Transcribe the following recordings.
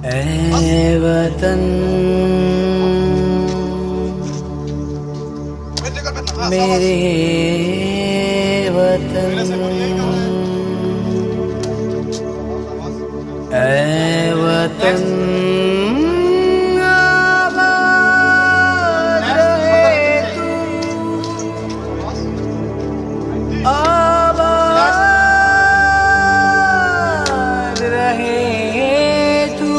ऐ वतन मेरे वतन, ऐ वतन आबाद रहे तू, आबाद रहे तू।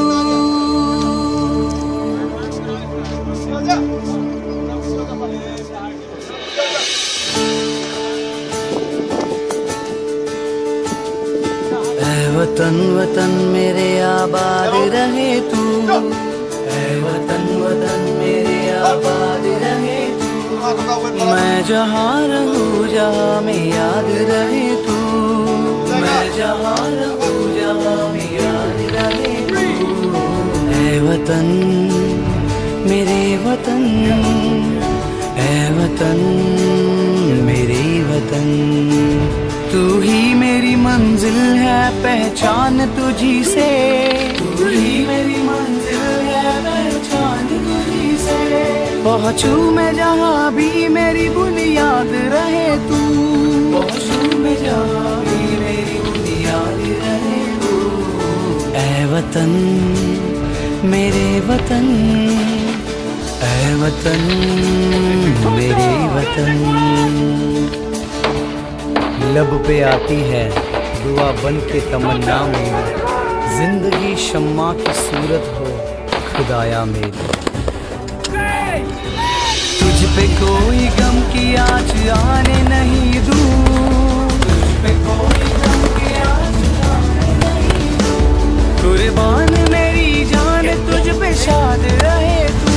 ऐ वतन वतन मेरे आबाद रहे तू, ऐ वतन वतन मेरे आबाद रहे तू। मैं जहाँ रहूँ जहाँ में याद रहे तू, मैं जहाँ रहूँ जहाँ में याद रहे तू। ऐ वतन मेरे वतन, ऐ वतन मेरे वतन। तू ही मेरी मंजिल है पहचान तुझी से, तू ही मेरी मंजिल है पहचान तुझी से। पहुँचूं मैं जहाँ भी मेरी बुनियाद रहे तू, पहुँचूं मैं जहाँ भी मेरी बुनियाद रहे तू। ऐ वतन मेरे वतन, ऐ वतन मेरे वतन। लब पे आती है दुआ बन के तमन्ना मेरी, जिंदगी शम्मा की सूरत हो खुदाया मेरी। तुझ पे कोई गम की आँच आने नहीं दूँ, तुझ पे कोई गम की आँच आने नहीं दूँ। कुर्बान मेरी जान तुझ पे शाद रहे तू,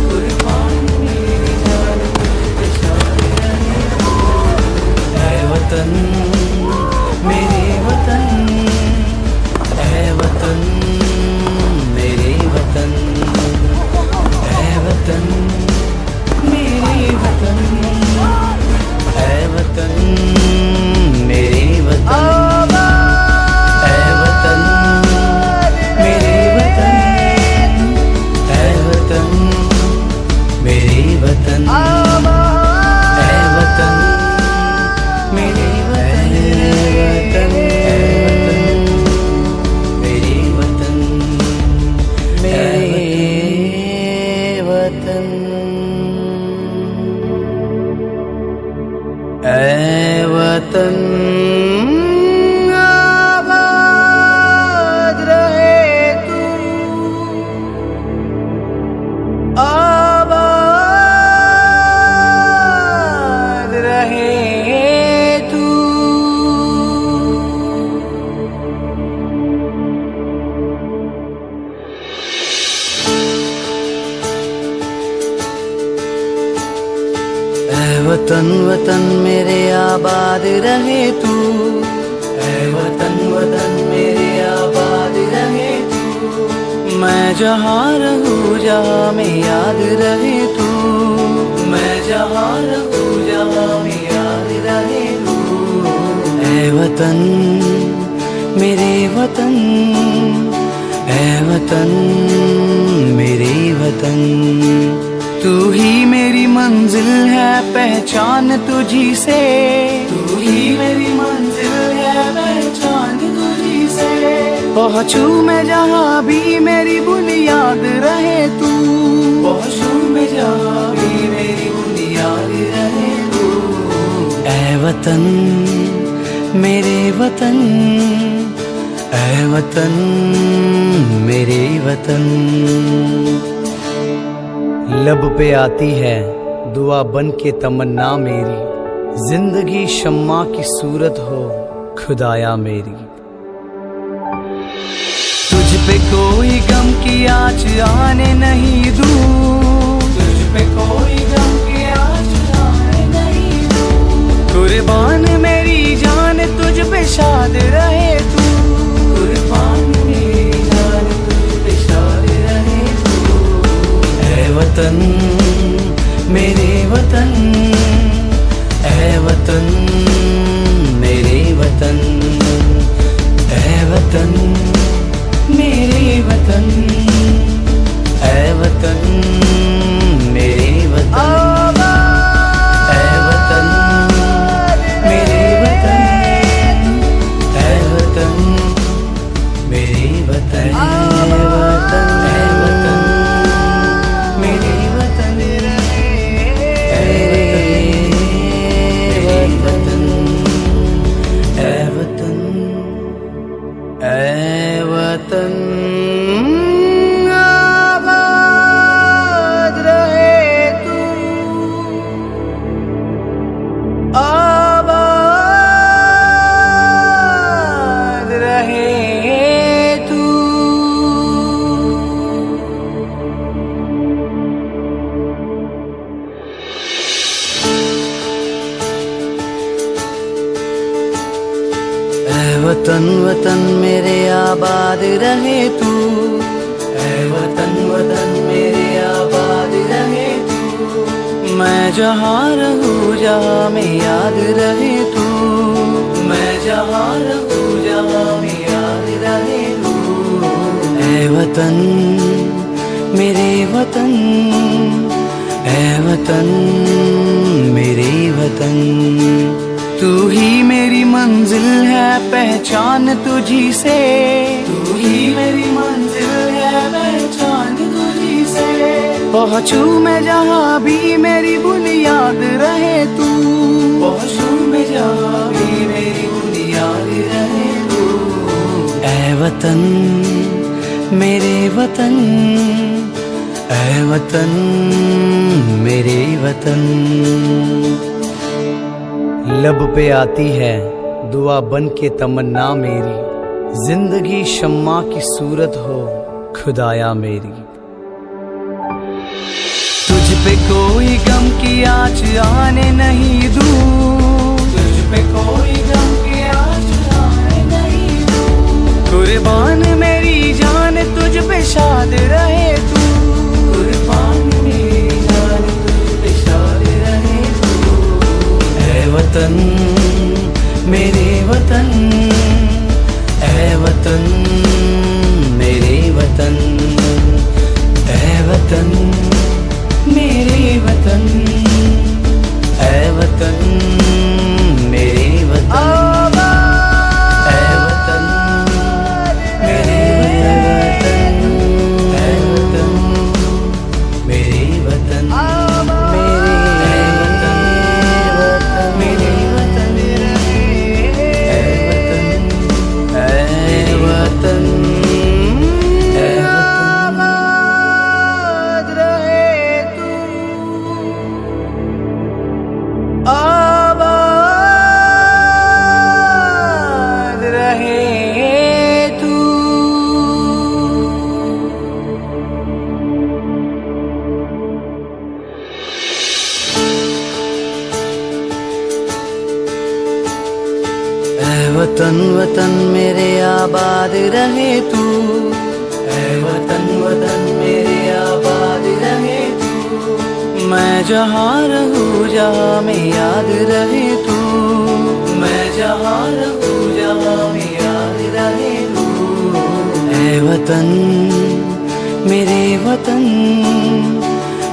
कुर्बान मेरी जान तुझ पे शाद रहे तू। ऐ वतन मेरे वतन, ऐ वतन मेरे वतन, ऐ वतन मेरे वतन, ऐ वतन मेरे वतन, ऐ वतन मेरे वतन, ऐ वतन मेरे वतन, ऐ वतन मेरे वतन, मेरे वतन, मेरे वतन। ऐ वतन आबाद रहे तू, आबाद रहे तू। ऐ वतन वतन मेरे आबाद रहे तू, ऐ वतन वतन मेरे आबाद रहे तू। मैं जहाँ रहूँ जहाँ में याद रहे तू, मैं जहाँ रहूँ जहाँ में याद रहे तू। ऐ वतन मेरे वतन, ऐ वतन मेरे वतन। तू ही मेरी मंजिल है पहचान तुझी से, तू ही मेरी मंजिल है पहचान तुझी से। पहुँचूं मैं जहाँ भी मेरी बुनियाद रहे तू, पहुँचूं मैं जहाँ भी मेरी बुनियाद रहे तू। ऐ वतन मेरे वतन, ऐ वतन मेरे वतन। लब पे आती है दुआ बन के तमन्ना मेरी, जिंदगी शम्मा की सूरत हो खुदाया मेरी। तुझ पे कोई गम की आँच आने नहीं दूँ, तुझ पे कोई गम की आँच आने नहीं दूँ। कुर्बान मेरी जान तुझ पे शाद रहे तू, कुर्बान मेरी जान तुझ पे शाद रहे तू। ऐ वतन मेरे वतन, ऐ वतन मेरे वतन, ऐ वतन मेरे वतन। वतन, ऐ वतन, ऐ वतन, मेरे वतन रहे, ऐ वतन, ऐ वतन, ऐ वतन, आबाद रहे तू, आबाद रहे तू। ऐ वतन वतन मेरे आबाद रहे तू, ऐ वतन वतन मेरे आबाद रहे तू। मैं जहाँ रहूँ जहाँ में याद रहे तू, मैं जहाँ रहूँ जहाँ में याद रहे तू। ऐ वतन मेरे वतन, ऐ वतन मेरे वतन। तू ही मेरी मंजिल है पहचान तुझी से, तू ही मेरी मंजिल है पहचान तुझी से। पहुँचूं मैं जहाँ भी मेरी बुनियाद रहे तू, पहुँचूं मैं जहाँ भी मेरी बुनियाद रहे तू। ऐ वतन मेरे वतन, ऐ वतन मेरे वतन। लब पे आती है दुआ बन के तमन्ना मेरी, जिंदगी शम्मा की सूरत हो खुदाया मेरी। तुझ पे कोई गम की आँच आने नहीं दूं, तुझ पे कोई गम की आँच आने नहीं दूं। कुर्बान मेरी जान तुझ पे शाद रहे तू, कुर्बान मेरी जान तुझ पे शाद रहे तू। ऐ वतन मेरे वतन, ऐ वतन मेरे वतन, ऐ वतन मेरे वतन, ऐ वतन मेरे वतन, ऐ वतन मेरे वतन, ऐ वतन मेरे वतन, मेरे वतन, ऐ वतन, ऐ वतन, ऐ वतन, आबाद रहे तू, आबाद रहे तू। ऐ वतन वतन मेरे आबाद रहे तू, ऐ वतन वतन मेरे आबाद रहे तू। मैं जहाँ रहूँ जहाँ में याद रहे तू, मैं जहाँ रहूँ जहाँ में याद रहे तू। ऐ वतन मेरे वतन,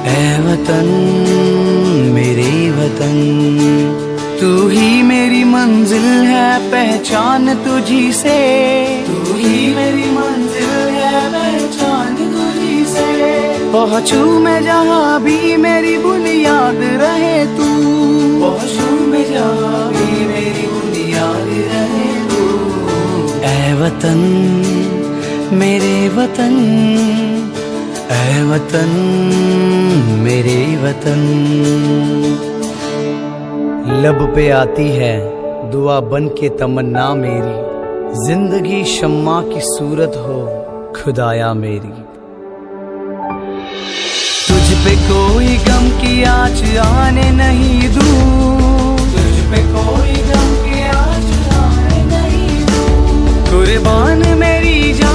ऐ वतन मेरे वतन। तू ही मेरी मंजिल है पहचान तुझी से, तू ही मेरी मंजिल है पहचान तुझी से। पहुँचूं मैं जहाँ भी मेरी बुनियाद रहे तू, पहुँचूं मैं जहाँ भी मेरी बुनियाद रहे तू। ऐ वतन मेरे वतन, ऐ वतन मेरे वतन। लब पे आती है दुआ बन के तमन्ना मेरी, जिंदगी शम्मा की सूरत हो खुदाया मेरी। तुझ पे कोई गम की आँच आने नहीं दूं, तुझ पे कोई गम की आँच आने नहीं दूं। कुर्बान मेरी जान